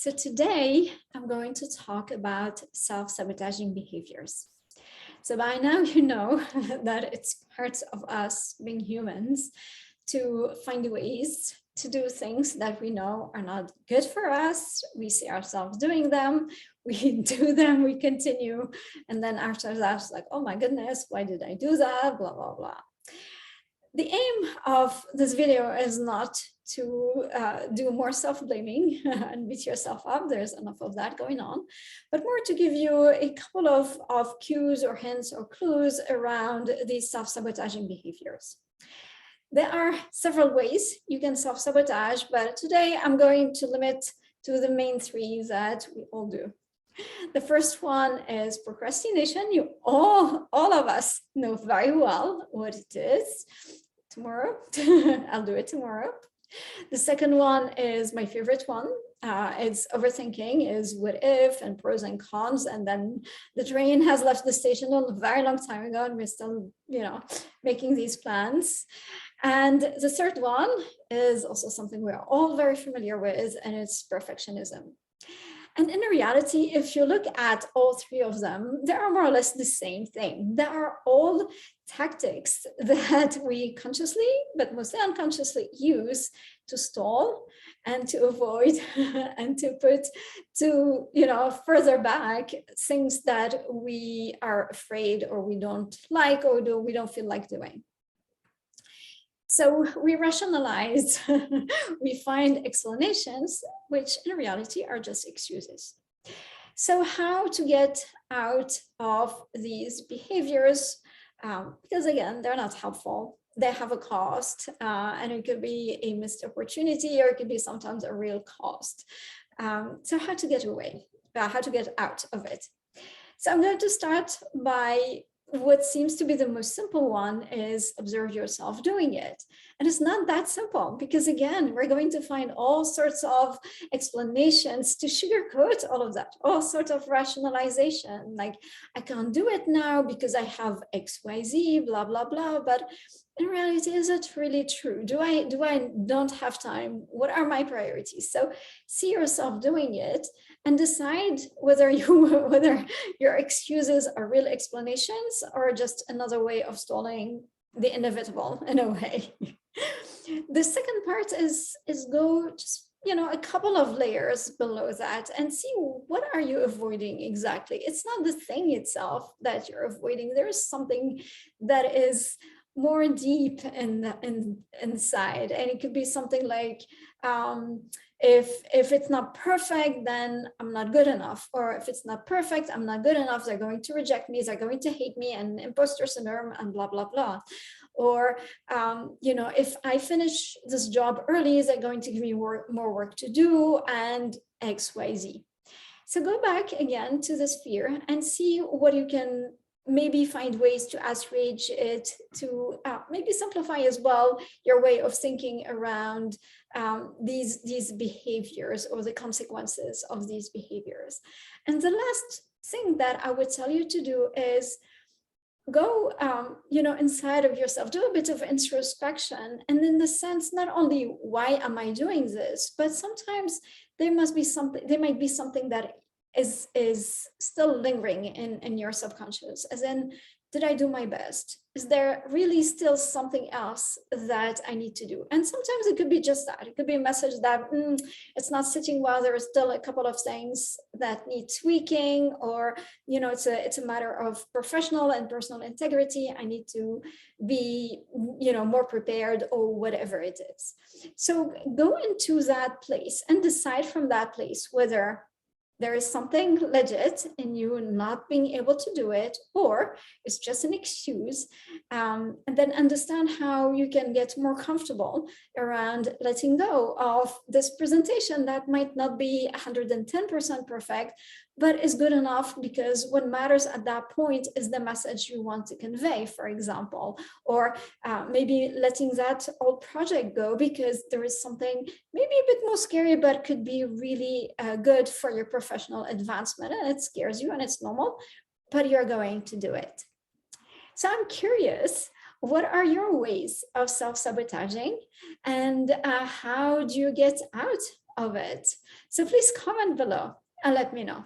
So today I'm going to talk about self-sabotaging behaviors. So by now you know that it's part of us being humans to find ways to do things that we know are not good for us. We see ourselves doing them, we do them, we continue. And then after that, it's like, oh my goodness, why did I do that? Blah, blah, blah. The aim of this video is not to do more self-blaming and beat yourself up. There's enough of that going on, but more to give you a couple of cues or hints or clues around these self-sabotaging behaviors. There are several ways you can self-sabotage, but today I'm going to limit to the main three that we all do. The first one is procrastination. You all of us know very well what it is. Tomorrow, I'll do it tomorrow. The second one is my favorite one. It's overthinking, is what if and pros and cons, and then the train has left the station a very long time ago and we're still, making these plans. And the third one is also something we're all very familiar with, and it's perfectionism. And in reality, if you look at all three of them, they are more or less the same thing. They are all tactics that we consciously, but mostly unconsciously use to stall and to avoid and to put to, further back things that we are afraid or we don't like or we don't feel like doing. So we rationalize, we find explanations, which in reality are just excuses. So how to get out of these behaviors? Because again, they're not helpful. They have a cost, and it could be a missed opportunity, or it could be sometimes a real cost. So how to get away, how to get out of it? So I'm going to start by what seems to be the most simple one is observe yourself doing it. And it's not that simple because again, we're going to find all sorts of explanations to sugarcoat all of that, all sorts of rationalization, like I can't do it now because I have XYZ, blah, blah, blah. But in reality, is it really true? Do I don't have time? What are my priorities? So see yourself doing it and decide whether your excuses are real explanations or just another way of stalling the inevitable in a way. The second part is go just a couple of layers below that and see what are you avoiding exactly. It's not the thing itself that you're avoiding. There is something that is more deep inside, and it could be something like if it's not perfect, then I'm not good enough, or if it's not perfect, I'm not good enough, they're going to reject me, they're going to hate me, and imposter syndrome, and blah blah blah. Or if I finish this job early, they're going to give me more work to do, and XYZ. So go back again to this fear and see what you can maybe find ways to assuage it, to maybe simplify as well your way of thinking around these behaviors or the consequences of these behaviors. And the last thing that I would tell you to do is go inside of yourself, do a bit of introspection, and in the sense, not only why am I doing this, but sometimes there might be something that is still lingering in your subconscious, as in, did I do my best? Is there really still something else that I need to do? And sometimes it could be just that. It could be a message that it's not sitting well. There are still a couple of things that need tweaking, or it's a matter of professional and personal integrity. I need to be more prepared, or whatever it is. So go into that place and decide from that place whether there is something legit in you not being able to do it, or it's just an excuse, and then understand how you can get more comfortable around letting go of this presentation that might not be 110% perfect, but is good enough because what matters at that point is the message you want to convey, for example, or maybe letting that old project go because there is something maybe a bit more scary, but could be really good for your professional advancement, and it scares you and it's normal, but you're going to do it. So I'm curious, what are your ways of self-sabotaging, and how do you get out of it. So please comment below and let me know.